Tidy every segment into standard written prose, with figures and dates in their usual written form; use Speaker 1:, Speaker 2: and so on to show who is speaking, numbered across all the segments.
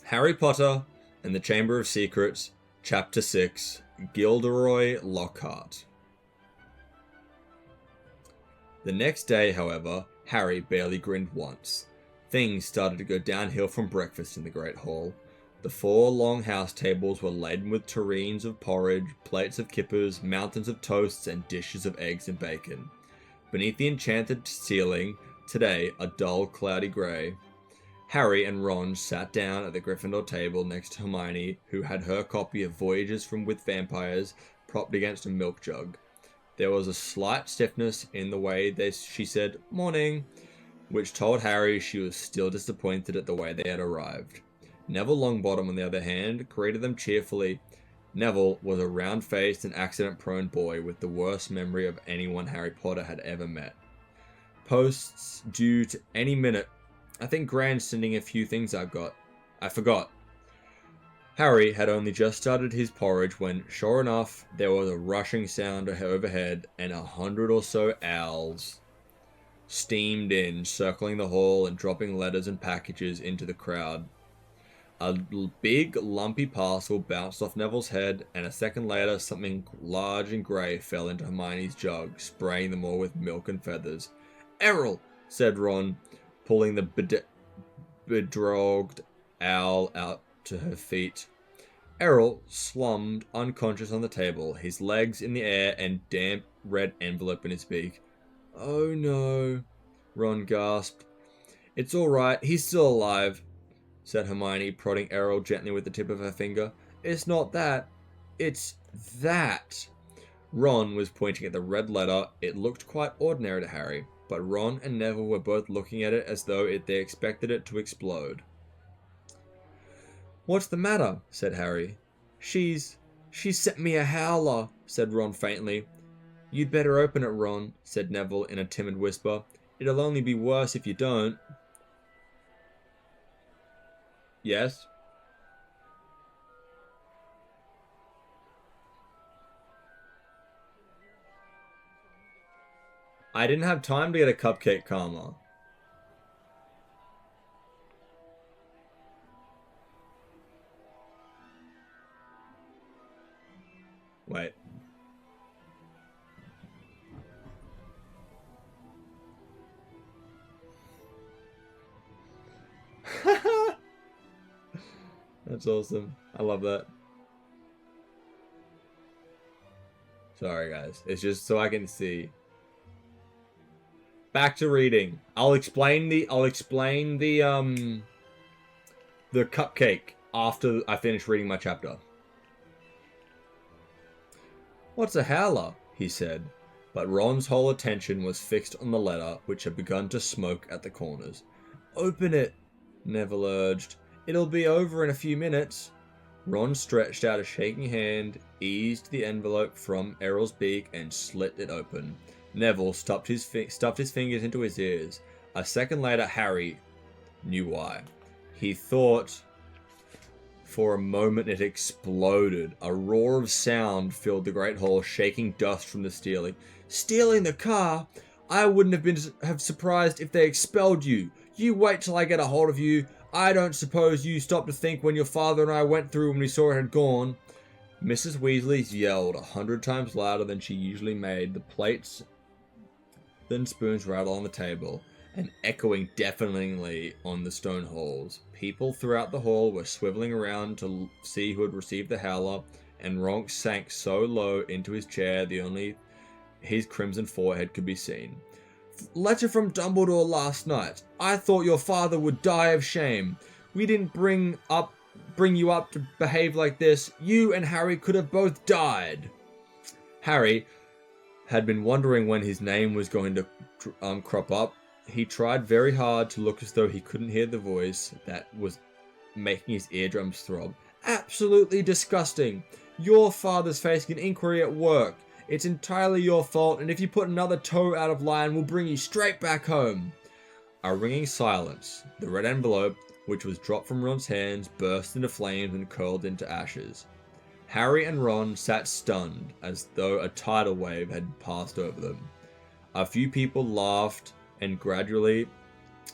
Speaker 1: Harry Potter and the Chamber of Secrets, Chapter 6, Gilderoy Lockhart. The next day, however, Harry barely grinned once. Things started to go downhill from breakfast in the Great Hall. The 4 long house tables were laden with tureens of porridge, plates of kippers, mountains of toasts, and dishes of eggs and bacon. Beneath the enchanted ceiling, today a dull, cloudy grey, Harry and Ron sat down at the Gryffindor table next to Hermione, who had her copy of Voyages with Vampires propped against a milk jug. There was a slight stiffness in the way she said, "Morning," which told Harry she was still disappointed at the way they had arrived. Neville Longbottom, on the other hand, greeted them cheerfully. Neville was a round-faced and accident-prone boy with the worst memory of anyone Harry Potter had ever met. Posts due to any minute. I think Gran's sending a few things I forgot. Harry had only just started his porridge when, sure enough, there was a rushing sound overhead and 100 or so owls steamed in, circling the hall and dropping letters and packages into the crowd. A big, lumpy parcel bounced off Neville's head, and a second later, something large and grey fell into Hermione's jug, spraying them all with milk and feathers. "Errol," said Ron, pulling the bedraggled owl out to her feet. Errol slumped unconscious on the table, his legs in the air and damp red envelope in his beak. "Oh no," Ron gasped. "It's all right, he's still alive," said Hermione, prodding Errol gently with the tip of her finger. "It's not that. It's that." Ron was pointing at the red letter. It looked quite ordinary to Harry, but Ron and Neville were both looking at it as though they expected it to explode. "What's the matter?" said Harry. She's sent me a howler," said Ron faintly. "You'd better open it, Ron," said Neville in a timid whisper. "It'll only be worse if you don't." "Yes?" I didn't have time to get a cupcake, Karma. Wait. That's awesome. I love that. Sorry, guys. It's just so I can see. Back to reading. I'll explain the cupcake after I finish reading my chapter. "What's a howler?" he said, but Ron's whole attention was fixed on the letter, which had begun to smoke at the corners. "Open it," Neville urged. "It'll be over in a few minutes." Ron stretched out a shaking hand, eased the envelope from Errol's beak, and slit it open. Neville stuffed his fingers into his ears. A second later, Harry knew why. He thought for a moment it exploded. A roar of sound filled the Great Hall, shaking dust from the ceiling. "Stealing the car? I wouldn't have surprised if they expelled you. You wait till I get a hold of you. I don't suppose you stopped to think when your father and I went through when we saw it had gone." Mrs. Weasley yelled 100 times louder than she usually made. The plates and spoons rattled on the table, and echoing deafeningly on the stone halls. People throughout the hall were swiveling around to see who had received the howler, and Ronk sank so low into his chair that only his crimson forehead could be seen. "Letter from Dumbledore last night. I thought your father would die of shame. We didn't bring you up to behave like this. You and Harry could have both died." Harry had been wondering when his name was going to crop up. He tried very hard to look as though he couldn't hear the voice that was making his eardrums throb. "Absolutely disgusting. Your father's facing an inquiry at work. It's entirely your fault, and if you put another toe out of line, we'll bring you straight back home." A ringing silence. The red envelope, which was dropped from Ron's hands, burst into flames and curled into ashes. Harry and Ron sat stunned, as though a tidal wave had passed over them. A few people laughed, and gradually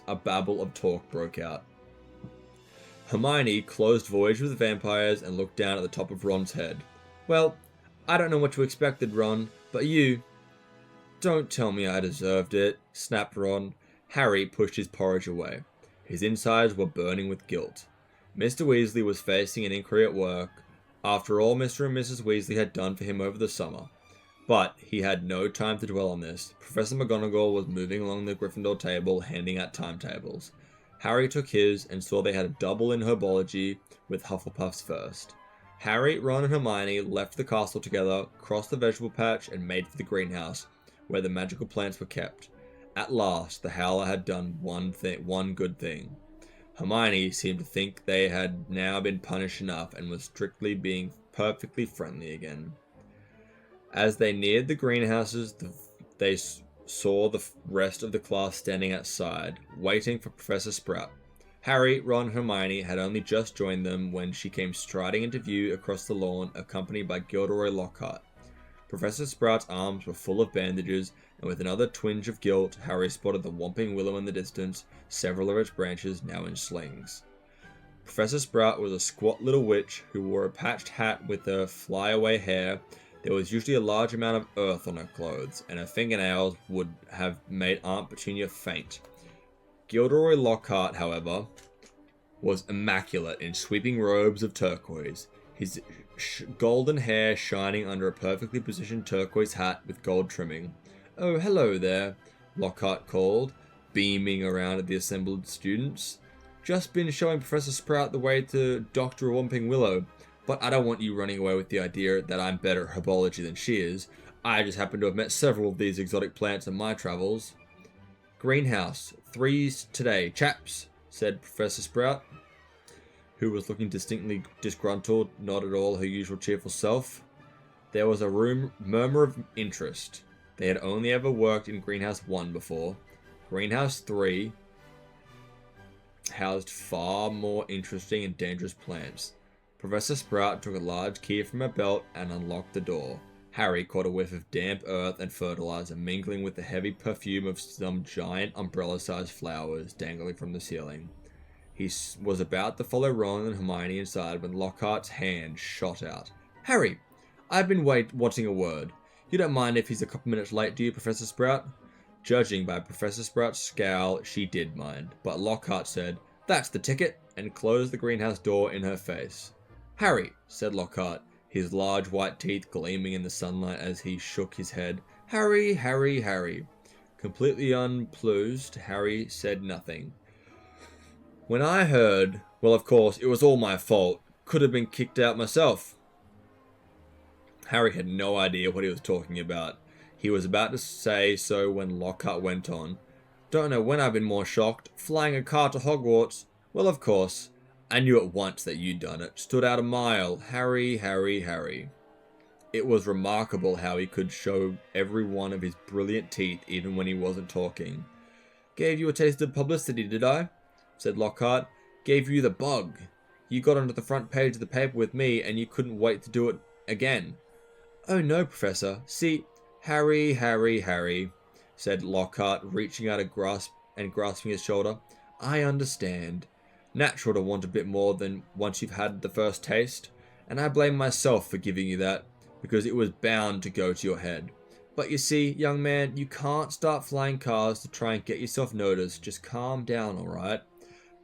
Speaker 1: a babble of talk broke out. Hermione closed Voyage with the Vampires and looked down at the top of Ron's head. Well, I don't know what you expected, Ron, but you... Don't tell me I deserved it, snapped Ron. Harry pushed his porridge away. His insides were burning with guilt. Mr. Weasley was facing an inquiry at work, after all Mr. and Mrs. Weasley had done for him over the summer. But he had no time to dwell on this. Professor McGonagall was moving along the Gryffindor table, handing out timetables. Harry took his and saw they had a double in herbology, with Hufflepuff's first. Harry, Ron, and Hermione left the castle together, crossed the vegetable patch, and made for the greenhouse, where the magical plants were kept. At last, the Howler had done one good thing. Hermione seemed to think they had now been punished enough and was strictly being perfectly friendly again. As they neared the greenhouses, they saw the rest of the class standing outside, waiting for Professor Sprout. Harry, Ron, and Hermione had only just joined them when she came striding into view across the lawn, accompanied by Gilderoy Lockhart. Professor Sprout's arms were full of bandages, and with another twinge of guilt, Harry spotted the whomping willow in the distance, several of its branches now in slings. Professor Sprout was a squat little witch who wore a patched hat with her flyaway hair. There was usually a large amount of earth on her clothes, and her fingernails would have made Aunt Petunia faint. Gilderoy Lockhart, however, was immaculate in sweeping robes of turquoise, his golden hair shining under a perfectly positioned turquoise hat with gold trimming. "Oh, hello there," Lockhart called, beaming around at the assembled students. "Just been showing Professor Sprout the way to Dr. Whomping Willow. But I don't want you running away with the idea that I'm better at herbology than she is. I just happen to have met several of these exotic plants in my travels." "Greenhouse, 3s today, chaps," said Professor Sprout, who was looking distinctly disgruntled, not at all her usual cheerful self. There was a murmur of interest. They had only ever worked in Greenhouse 1 before. Greenhouse 3 housed far more interesting and dangerous plants. Professor Sprout took a large key from her belt and unlocked the door. Harry caught a whiff of damp earth and fertilizer mingling with the heavy perfume of some giant umbrella-sized flowers dangling from the ceiling. He was about to follow Ron and Hermione inside when Lockhart's hand shot out. "Harry, I've been wanting a word. You don't mind if he's a couple minutes late, do you, Professor Sprout?" Judging by Professor Sprout's scowl, she did mind, but Lockhart said, "That's the ticket," and closed the greenhouse door in her face. "Harry," said Lockhart, his large white teeth gleaming in the sunlight as he shook his head. "Harry, Harry, Harry." Completely unpleased, Harry said nothing. "When I heard, well, of course, it was all my fault. Could have been kicked out myself." Harry had no idea what he was talking about. He was about to say so when Lockhart went on. "Don't know when I've been more shocked. Flying a car to Hogwarts. Well, of course. I knew at once that you'd done it. Stood out a mile. Harry, Harry, Harry." It was remarkable how he could show every one of his brilliant teeth even when he wasn't talking. "Gave you a taste of publicity, did I?" said Lockhart. "Gave you the bug. You got onto the front page of the paper with me and you couldn't wait to do it again." "Oh no, Professor. See, Harry, Harry, Harry," said Lockhart, reaching out and grasping his shoulder. "I understand. Natural to want a bit more than once you've had the first taste, and I blame myself for giving you that, because it was bound to go to your head. But you see, young man, you can't start flying cars to try and get yourself noticed. Just calm down, alright?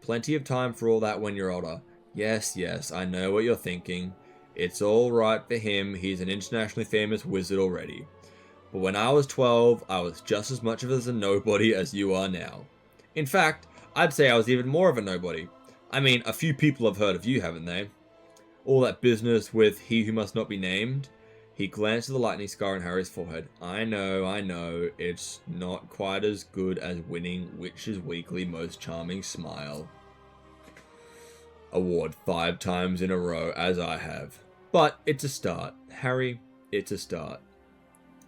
Speaker 1: Plenty of time for all that when you're older. Yes, I know what you're thinking. It's alright for him, he's an internationally famous wizard already. But when I was 12, I was just as much of a nobody as you are now. In fact, I'd say I was even more of a nobody. I mean, a few people have heard of you, haven't they? All that business with he who must not be named." He glanced at the lightning scar on Harry's forehead. I know, it's not quite as good as winning Witch's Weekly Most Charming Smile award 5 times in a row, as I have. But it's a start, Harry, it's a start."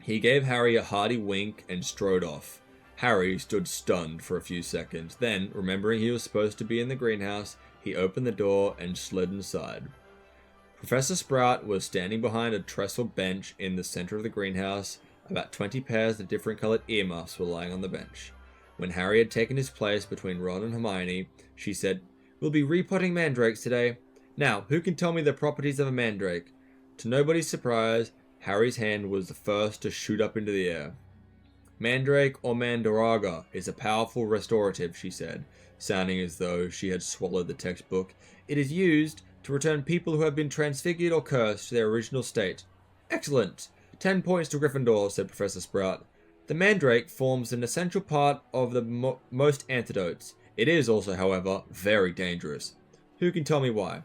Speaker 1: He gave Harry a hearty wink and strode off. Harry stood stunned for a few seconds. Then, remembering he was supposed to be in the greenhouse, he opened the door and slid inside. Professor Sprout was standing behind a trestle bench in the center of the greenhouse. About 20 pairs of different colored earmuffs were lying on the bench. When Harry had taken his place between Ron and Hermione, she said, We'll be repotting mandrakes today. Now, who can tell me the properties of a mandrake? To nobody's surprise, Harry's hand was the first to shoot up into the air. Mandrake or mandaraga is a powerful restorative, she said, sounding as though she had swallowed the textbook. It is used to return people who have been transfigured or cursed to their original state. Excellent! 10 points to Gryffindor, said Professor Sprout. The mandrake forms an essential part of the most antidotes. It is also, however, very dangerous. Who can tell me why?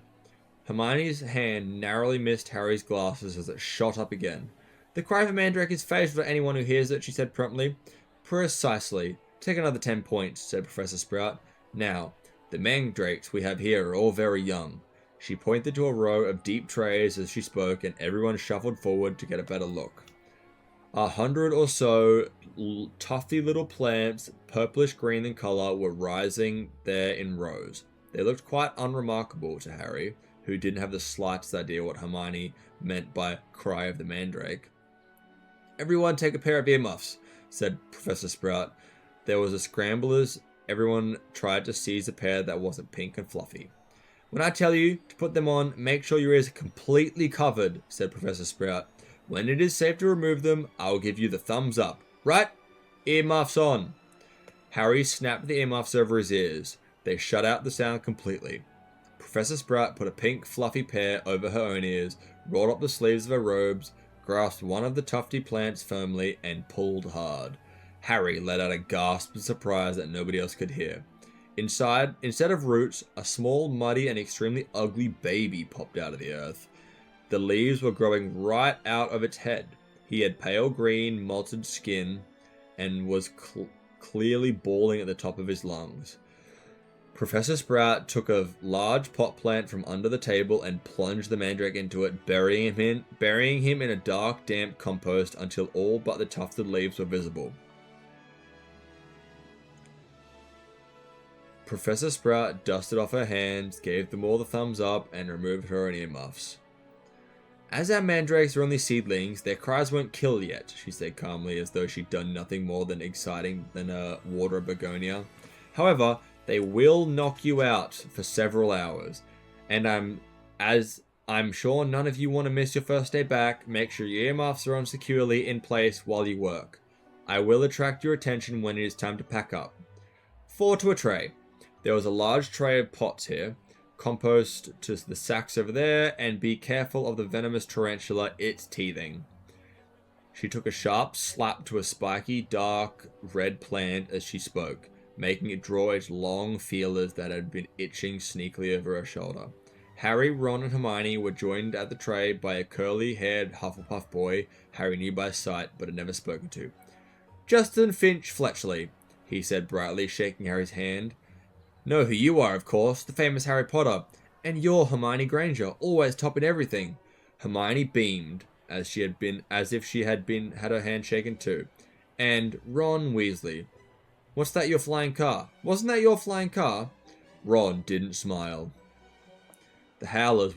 Speaker 1: Hermione's hand narrowly missed Harry's glasses as it shot up again. The cry of a mandrake is fatal to anyone who hears it, she said promptly. Precisely. Take another 10 points, said Professor Sprout. Now, the mandrakes we have here are all very young. She pointed to a row of deep trays as she spoke, and everyone shuffled forward to get a better look. 100 or so tufty little plants, purplish green in colour, were rising there in rows. They looked quite unremarkable to Harry, who didn't have the slightest idea what Hermione meant by cry of the mandrake. Everyone take a pair of earmuffs, said Professor Sprout. There was a scramble as everyone tried to seize a pair that wasn't pink and fluffy. When I tell you to put them on, make sure your ears are completely covered, said Professor Sprout. When it is safe to remove them, I will give you the thumbs up. Right? Earmuffs on. Harry snapped the earmuffs over his ears. They shut out the sound completely. Professor Sprout put a pink, fluffy pair over her own ears, rolled up the sleeves of her robes, grasped one of the tufty plants firmly, and pulled hard. Harry let out a gasp of surprise that nobody else could hear. Inside, instead of roots, a small, muddy, and extremely ugly baby popped out of the earth. The leaves were growing right out of its head. He had pale green, malted skin, and was clearly bawling at the top of his lungs. Professor Sprout took a large pot plant from under the table and plunged the mandrake into it, burying him in a dark, damp compost until all but the tufted leaves were visible. Professor Sprout dusted off her hands, gave them all the thumbs up, and removed her own earmuffs. As our mandrakes are only seedlings, their cries won't kill yet, she said calmly, as though she'd done nothing more than exciting than water a begonia. However, they will knock you out for several hours, and I'm sure none of you want to miss your first day back. Make sure your earmuffs are on securely in place while you work. I will attract your attention when it is time to pack up. 4 to a tray. There was a large tray of pots here. Compost to the sacks over there, and be careful of the venomous tarantula, it's teething. She took a sharp slap to a spiky, dark red plant as she spoke, making it draw its long feelers that had been itching sneakily over her shoulder. Harry, Ron, and Hermione were joined at the tray by a curly-haired Hufflepuff boy Harry knew by sight but had never spoken to. Justin Finch Fletchley, he said brightly, shaking Harry's hand. Know who you are, of course, the famous Harry Potter. And you're Hermione Granger, always topping everything. Hermione beamed, as if she had her hand shaken too. And Ron Weasley. What's that, your flying car? Wasn't that your flying car? Ron didn't smile. The Howler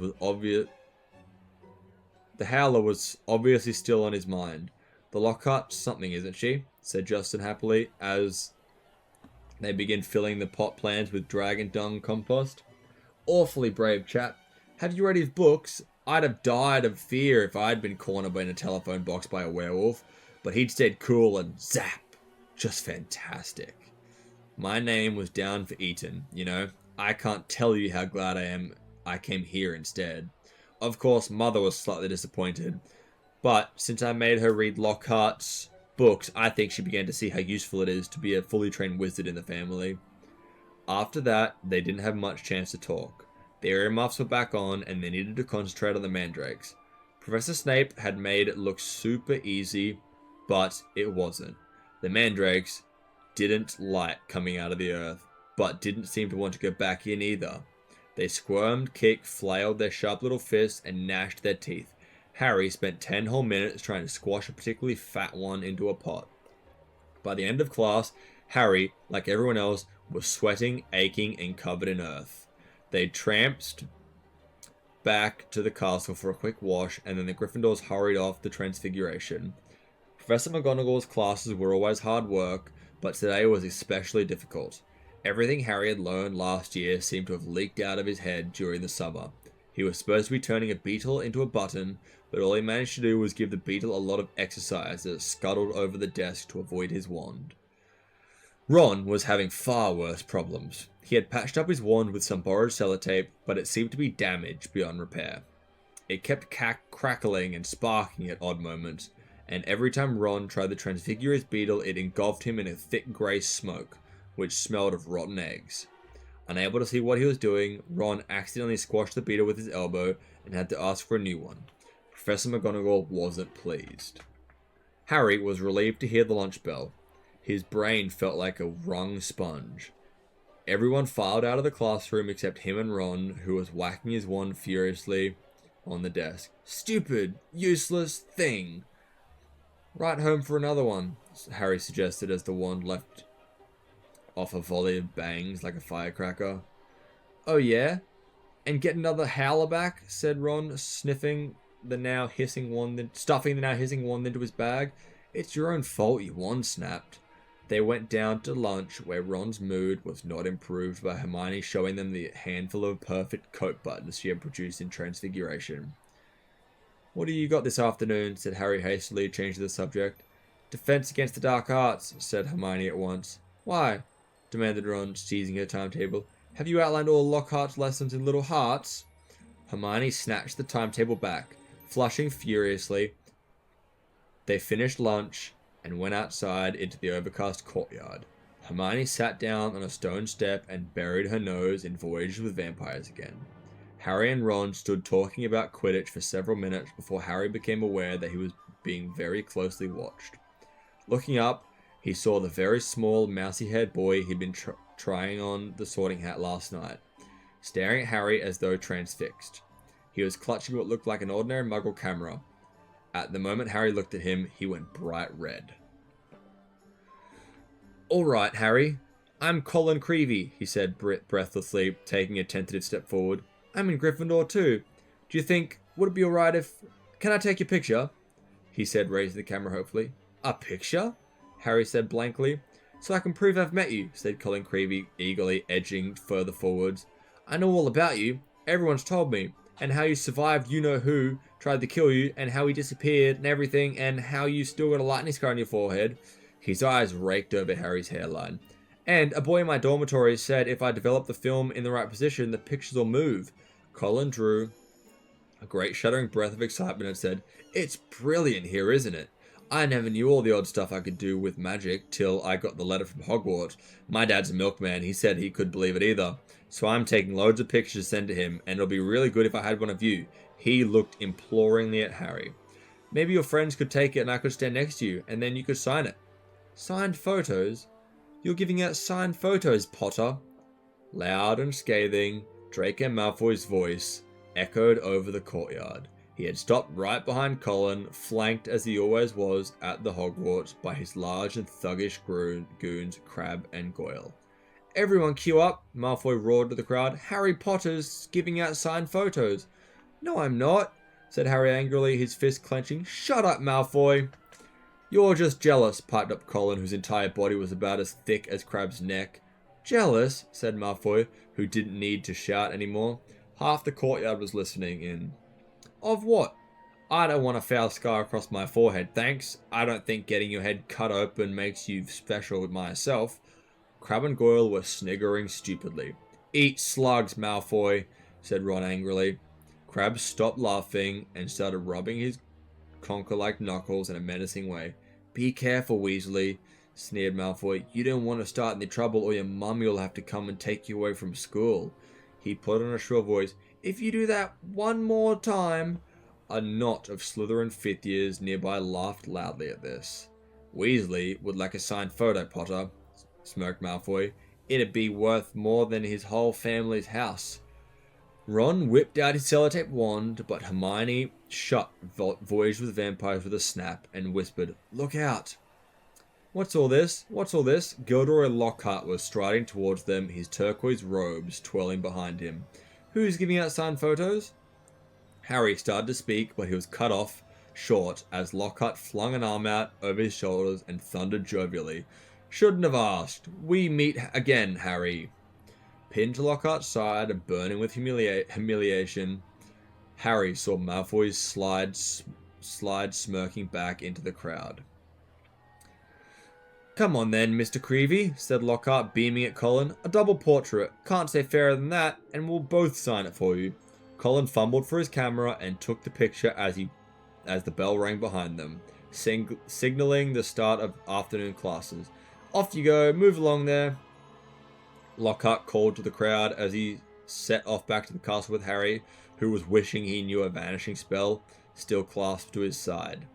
Speaker 1: was obviously still on his mind. The Lockhart something, isn't she? Said Justin happily, as they began filling the pot plants with dragon dung compost. Awfully brave chap. Have you read his books? I'd have died of fear if I'd been cornered in a telephone box by a werewolf, but he'd stayed cool and zap. Just fantastic. My name was down for Eton, you know. I can't tell you how glad I am I came here instead. Of course, Mother was slightly disappointed, but since I made her read Lockhart's books, I think she began to see how useful it is to be a fully trained wizard in the family. After that, they didn't have much chance to talk. Their earmuffs were back on, and they needed to concentrate on the mandrakes. Professor Snape had made it look super easy, but it wasn't. The mandrakes didn't like coming out of the earth, but didn't seem to want to go back in either. They squirmed, kicked, flailed their sharp little fists, and gnashed their teeth. Harry spent 10 whole minutes trying to squash a particularly fat one into a pot. By the end of class, Harry, like everyone else, was sweating, aching, and covered in earth. They tramped back to the castle for a quick wash, and then the Gryffindors hurried off the Transfiguration. Professor McGonagall's classes were always hard work, but today was especially difficult. Everything Harry had learned last year seemed to have leaked out of his head during the summer. He was supposed to be turning a beetle into a button, but all he managed to do was give the beetle a lot of exercise as it scuttled over the desk to avoid his wand. Ron was having far worse problems. He had patched up his wand with some borrowed sellotape, but it seemed to be damaged beyond repair. It kept crackling and sparking at odd moments, and every time Ron tried to transfigure his beetle, it engulfed him in a thick grey smoke, which smelled of rotten eggs. Unable to see what he was doing, Ron accidentally squashed the beetle with his elbow and had to ask for a new one. Professor McGonagall wasn't pleased. Harry was relieved to hear the lunch bell. His brain felt like a wrung sponge. Everyone filed out of the classroom except him and Ron, who was whacking his wand furiously on the desk. Stupid, useless thing. Write home for another one, Harry suggested as the wand left off a volley of bangs like a firecracker. Oh yeah? And get another howler back, said Ron, stuffing the now hissing wand into his bag. It's your own fault your wand snapped. They went down to lunch, where Ron's mood was not improved by Hermione showing them the handful of perfect coat buttons she had produced in Transfiguration. What do you got this afternoon? Said Harry hastily, changing the subject. Defense against the dark arts, said Hermione at once. Why? Demanded Ron, seizing her timetable. Have you outlined all Lockhart's lessons in Little Hearts? Hermione snatched the timetable back, flushing furiously. They finished lunch and went outside into the overcast courtyard. Hermione sat down on a stone step and buried her nose in Voyages with Vampires again. Harry and Ron stood talking about Quidditch for several minutes before Harry became aware that he was being very closely watched. Looking up, he saw the very small, mousy-haired boy he'd been trying on the Sorting Hat last night, staring at Harry as though transfixed. He was clutching what looked like an ordinary Muggle camera. At the moment Harry looked at him, he went bright red. All right, Harry. I'm Colin Creevey, he said breathlessly, taking a tentative step forward. I'm in Gryffindor too. Do you think, would it be alright if... Can I take your picture? He said, raising the camera hopefully. A picture? Harry said blankly. So I can prove I've met you, said Colin Creevey, eagerly edging further forwards. I know all about you. Everyone's told me. And how you survived you-know-who tried to kill you, and how he disappeared and everything, and how you still got a lightning scar on your forehead. His eyes raked over Harry's hairline. And a boy in my dormitory said if I develop the film in the right position, the pictures will move. Colin drew a great shuddering breath of excitement and said, It's brilliant here, isn't it? I never knew all the odd stuff I could do with magic till I got the letter from Hogwarts. My dad's a milkman. He said he couldn't believe it either. So I'm taking loads of pictures to send to him, and it'll be really good if I had one of you. He looked imploringly at Harry. Maybe your friends could take it and I could stand next to you, and then you could sign it. Signed photos? You're giving out signed photos, Potter. Loud and scathing, Draco Malfoy's voice echoed over the courtyard. He had stopped right behind Colin, flanked as he always was at the Hogwarts by his large and thuggish goons Crabbe and Goyle. Everyone queue up, Malfoy roared to the crowd. Harry Potter's giving out signed photos. No, I'm not, said Harry angrily, his fist clenching. Shut up, Malfoy. You're just jealous, piped up Colin, whose entire body was about as thick as Crabbe's neck. Jealous, said Malfoy, who didn't need to shout anymore. Half the courtyard was listening in. Of what? I don't want a foul scar across my forehead, thanks. I don't think getting your head cut open makes you special with myself. Crabbe and Goyle were sniggering stupidly. Eat slugs, Malfoy, said Ron angrily. Crabbe stopped laughing and started rubbing his conker-like knuckles in a menacing way. Be careful, Weasley, sneered Malfoy. You don't want to start any trouble or your mummy will have to come and take you away from school. He put on a shrill voice. If you do that one more time... A knot of Slytherin fifth years nearby laughed loudly at this. Weasley would like a signed photo, Potter, smirked Malfoy. It'd be worth more than his whole family's house. Ron whipped out his sellotape wand, but Hermione shut Voyage with Vampires with a snap and whispered, Look out! What's all this? What's all this? Gilderoy Lockhart was striding towards them, his turquoise robes twirling behind him. Who's giving out signed photos? Harry started to speak, but he was cut off short as Lockhart flung an arm out over his shoulders and thundered jovially. Shouldn't have asked. We meet again, Harry. Pinned to Lockhart's side and burning with humiliation, Harry saw Malfoy slide smirking back into the crowd. Come on then, Mr. Creevy, said Lockhart, beaming at Colin. A double portrait. Can't say fairer than that, and we'll both sign it for you. Colin fumbled for his camera and took the picture as the bell rang behind them, signaling the start of afternoon classes. Off you go, move along there. Lockhart called to the crowd as he set off back to the castle with Harry, who was wishing he knew a vanishing spell, still clasped to his side.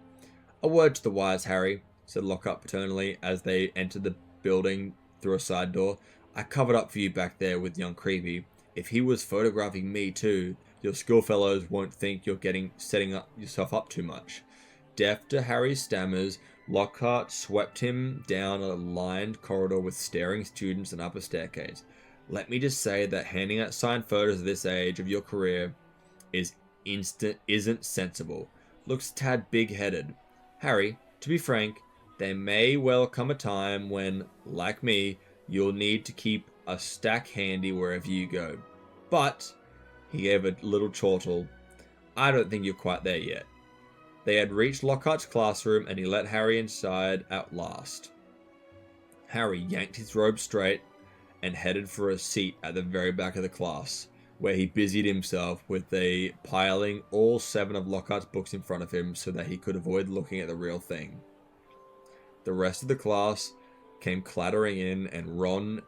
Speaker 1: A word to the wise, Harry, said Lockhart paternally as they entered the building through a side door. I covered up for you back there with young Creevy. If he was photographing me too, your schoolfellows won't think you're setting yourself up too much. Deaf to Harry's stammers, Lockhart swept him down a lined corridor with staring students and up a staircase. Let me just say that handing out signed photos at this age of your career isn't sensible. Looks a tad big-headed. Harry, to be frank, there may well come a time when, like me, you'll need to keep a stack handy wherever you go. But, he gave a little chortle, I don't think you're quite there yet. They had reached Lockhart's classroom and he let Harry inside at last. Harry yanked his robe straight and headed for a seat at the very back of the class, where he busied himself with piling all 7 of Lockhart's books in front of him so that he could avoid looking at the real thing. The rest of the class came clattering in and Ron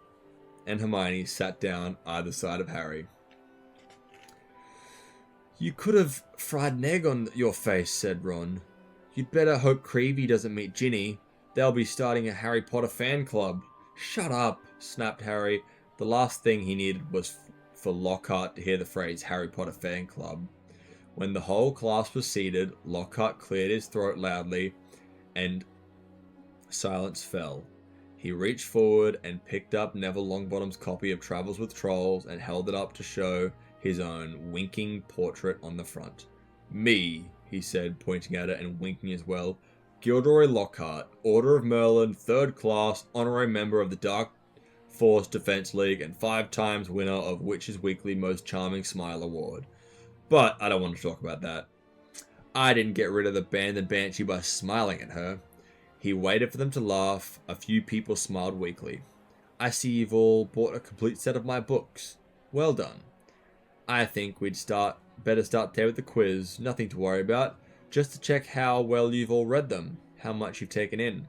Speaker 1: and Hermione sat down either side of Harry. You could have fried an egg on your face, said Ron. You'd better hope Creevy doesn't meet Ginny. They'll be starting a Harry Potter fan club. Shut up, snapped Harry. The last thing he needed was for Lockhart to hear the phrase Harry Potter fan club. When the whole class was seated, Lockhart cleared his throat loudly and silence fell. He reached forward and picked up Neville Longbottom's copy of Travels with Trolls and held it up to show his own winking portrait on the front. Me, he said, pointing at it and winking as well. Gilderoy Lockhart, Order of Merlin, 3rd class, honorary member of the Dark Force Defense League, and 5 times winner of Witches Weekly Most Charming Smile Award. But I don't want to talk about that. I didn't get rid of the band and banshee by smiling at her. He waited for them to laugh. A few people smiled weakly. I see you've all bought a complete set of my books. Well done. I think we'd better start there with the quiz. Nothing to worry about. Just to check how well you've all read them. How much you've taken in.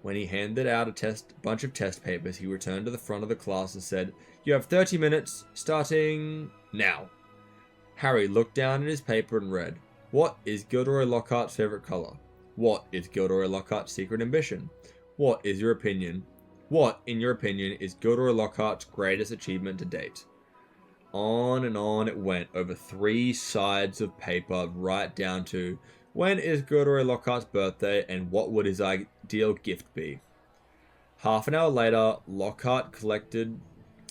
Speaker 1: When he handed out a bunch of test papers, he returned to the front of the class and said, You have 30 minutes, starting now. Harry looked down at his paper and read, What is Gilderoy Lockhart's favourite colour? What is Gilderoy Lockhart's secret ambition? What is your opinion? What, in your opinion, is Gilderoy Lockhart's greatest achievement to date? On and on it went, over 3 sides of paper, right down to, when is Gilderoy Lockhart's birthday and what would his ideal gift be? Half an hour later, Lockhart collected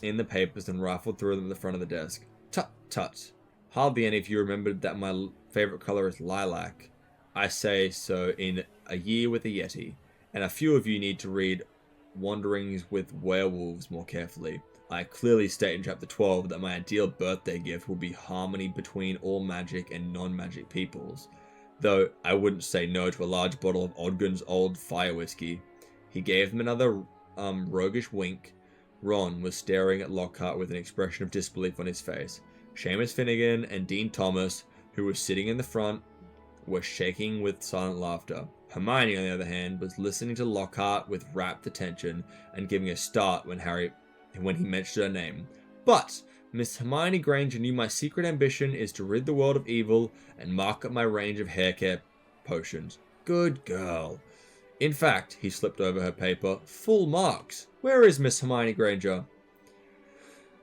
Speaker 1: in the papers and rifled through them at the front of the desk. Tut, tut. Hardly any of you remembered that my favourite colour is lilac. I say so in A Year with a Yeti, and a few of you need to read Wanderings with Werewolves more carefully. I clearly state in Chapter 12 that my ideal birthday gift will be harmony between all magic and non-magic peoples, though I wouldn't say no to a large bottle of Ogden's Old Fire Whiskey. He gave him another roguish wink. Ron was staring at Lockhart with an expression of disbelief on his face. Seamus Finnegan and Dean Thomas, who was sitting in the front, were shaking with silent laughter. Hermione, on the other hand, was listening to Lockhart with rapt attention and giving a start when he mentioned her name. But Miss Hermione Granger knew my secret ambition is to rid the world of evil and mark up my range of hair care potions. Good girl. In fact, he slipped over her paper, full marks. Where is Miss Hermione Granger?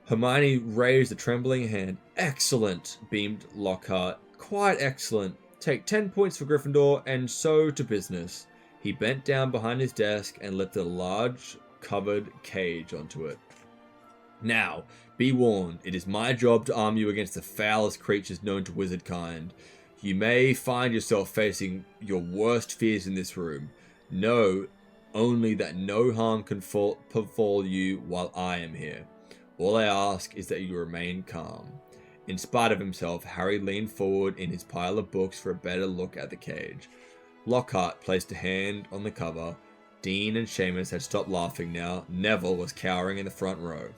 Speaker 1: Hermione raised a trembling hand. Excellent, beamed Lockhart. Quite excellent. Take 10 points for Gryffindor, and so to business. He bent down behind his desk and lifted a large covered cage onto it. Now, be warned, it is my job to arm you against the foulest creatures known to wizard kind. You may find yourself facing your worst fears in this room. Know only that no harm can befall you while I am here. All I ask is that you remain calm." In spite of himself, Harry leaned forward in his pile of books for a better look at the cage. Lockhart placed a hand on the cover. Dean and Seamus had stopped laughing now. Neville was cowering in the front row.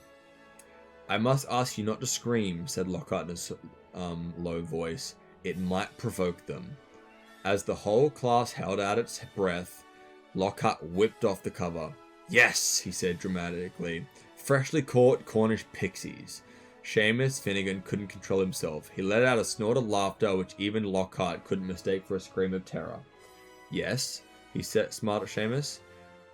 Speaker 1: "I must ask you not to scream," said Lockhart in a low voice. "It might provoke them." As the whole class held out its breath, Lockhart whipped off the cover. "Yes," he said dramatically. "Freshly caught Cornish pixies." Seamus Finnegan couldn't control himself. He let out a snort of laughter which even Lockhart couldn't mistake for a scream of terror. "Yes?" he said, smiled at Seamus.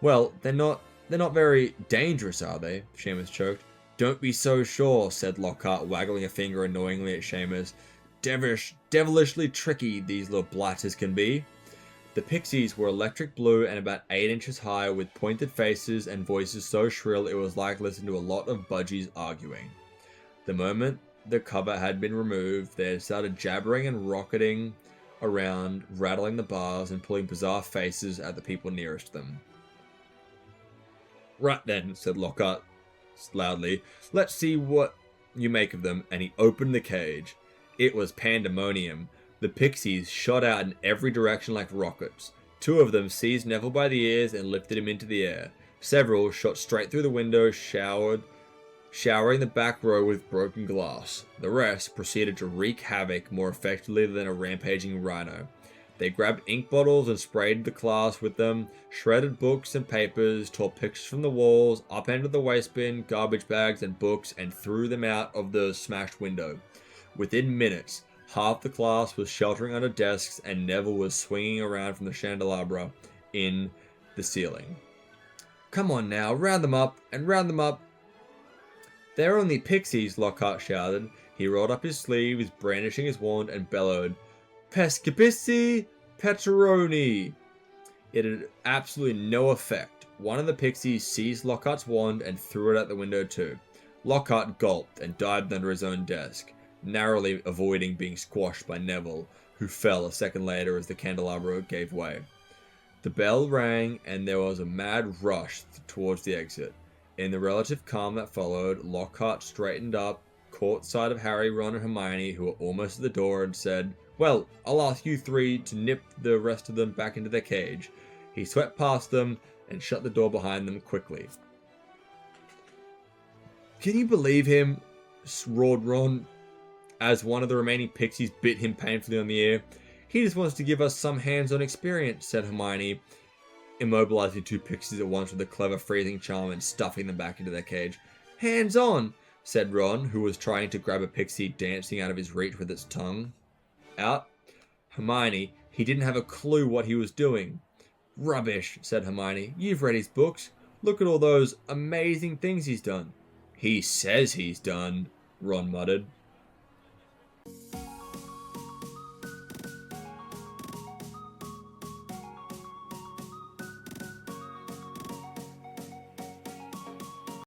Speaker 1: "Well, they're not very dangerous, are they?" Seamus choked. "Don't be so sure," said Lockhart, waggling a finger annoyingly at Seamus. Devilishly tricky these little blatters can be." The pixies were electric blue and about 8 inches high, with pointed faces and voices so shrill it was like listening to a lot of budgies arguing. The moment the cover had been removed, they had started jabbering and rocketing around, rattling the bars and pulling bizarre faces at the people nearest them. "Right then," said Lockhart loudly, "let's see what you make of them," and he opened the cage. It was pandemonium. The pixies shot out in every direction like rockets. 2 of them seized Neville by the ears and lifted him into the air. Several shot straight through the window, showering the back row with broken glass. The rest proceeded to wreak havoc more effectively than a rampaging rhino. They grabbed ink bottles and sprayed the class with them, shredded books and papers, tore pictures from the walls, upended the waste bin, garbage bags and books, and threw them out of the smashed window. Within minutes, half the class was sheltering under desks and Neville was swinging around from the candelabra in the ceiling. "Come on now, round them up, and round them up." "They're only pixies," Lockhart shouted. He rolled up his sleeves, brandishing his wand, and bellowed, "Pescapici Petroni!" It had absolutely no effect. One of the pixies seized Lockhart's wand and threw it out the window too. Lockhart gulped and dived under his own desk, narrowly avoiding being squashed by Neville, who fell a second later as the candelabra gave way. The bell rang and there was a mad rush towards the exit. In the relative calm that followed, Lockhart straightened up, caught sight of Harry, Ron, and Hermione, who were almost at the door, and said, "Well, I'll ask you 3 to nip the rest of them back into their cage." He swept past them and shut the door behind them quickly. "Can you believe him?" roared Ron, as one of the remaining pixies bit him painfully on the ear. "He just wants to give us some hands-on experience," said Hermione, immobilizing 2 pixies at once with a clever freezing charm and stuffing them back into their cage. "Hands-on," said Ron, who was trying to grab a pixie dancing out of his reach with its tongue out. Hermione, he didn't have a clue what he was doing. "Rubbish," said Hermione. "You've read his books. Look at all those amazing things he's done." "He says he's done," Ron muttered.